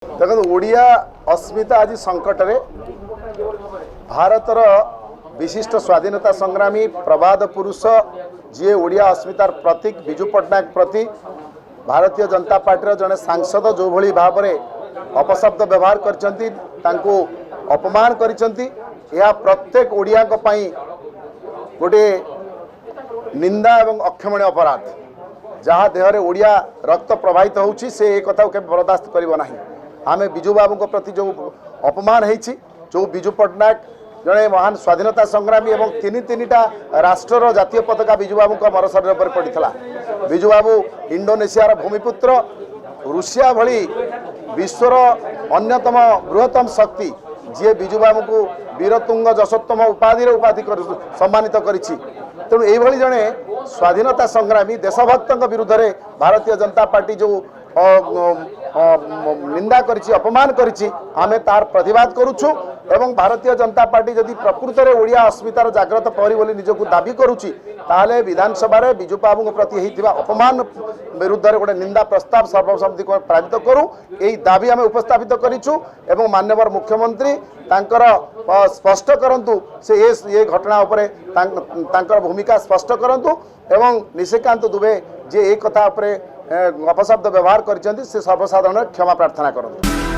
देखो ओडिया अस्मिता आज संकट रे भारतर विशिष्ट स्वाधीनता संग्रामी प्रबाद पुरुष जी ओडिया अस्मितार प्रतीक विजु पट्टनायक प्रति भारतीय जनता पार्टी जड़े सांसद जो भली भाव में अपशब्द व्यवहार करचंती तांको अपमान करचंती यह प्रत्येक ओडिया को पाई गोटे निंदा एवं अक्षमणीय अपराध जहाँ देहरे ओडिया रक्त प्रवाहित होउछि से एक कथा के बर्दाश्त करिवो नाही। आमे विजु बाबू को प्रति जो अपमान होइछि जो विजु पट्टनायक जड़े महान स्वाधीनता संग्रामी एवं तीनिटा राष्ट्र जातीय पताका विजु बाबू को मर शरीर पर पड़ता। विजु बाबू इंडोनेशियार भूमिपुत्र रूसिया भली विश्वर अन्यतम बृहत्तम शक्ति जी विजु बाबू को वीरतुंग जशोत्तम उपाधि सम्मानित करिछि। तेणु यही जड़े स्वाधीनता संग्रामी देशभक्त विरुद्ध में भारतीय जनता पार्टी जो निंदा करिछि अपमान करिछि आमे तार प्रतिवाद करुछु एवं भारतीय जनता पार्टी जदि प्रकृत में ओडिया अस्मितार जाग्रत प्रहरी बोली निजको दाबी करुछि ताले विधानसभा रे विजु बाबू प्रति हिथिबा अपमान विरुद्ध में गोटे निंदा प्रस्ताव सर्वसम्मति को पारित करू यही दाबी आमे उपस्थापित करिछु एवं माननीय मुख्यमंत्री तांकर स्पष्ट करंतु से ये घटना उपरे तांकर भूमिका स्पष्ट करंतु एवं निशिकांत दुबे जे एक कथा उपरे अपशब्द व्यवहार करछन्ती से सर्वसाधारण क्षमा प्रार्थना करंतु।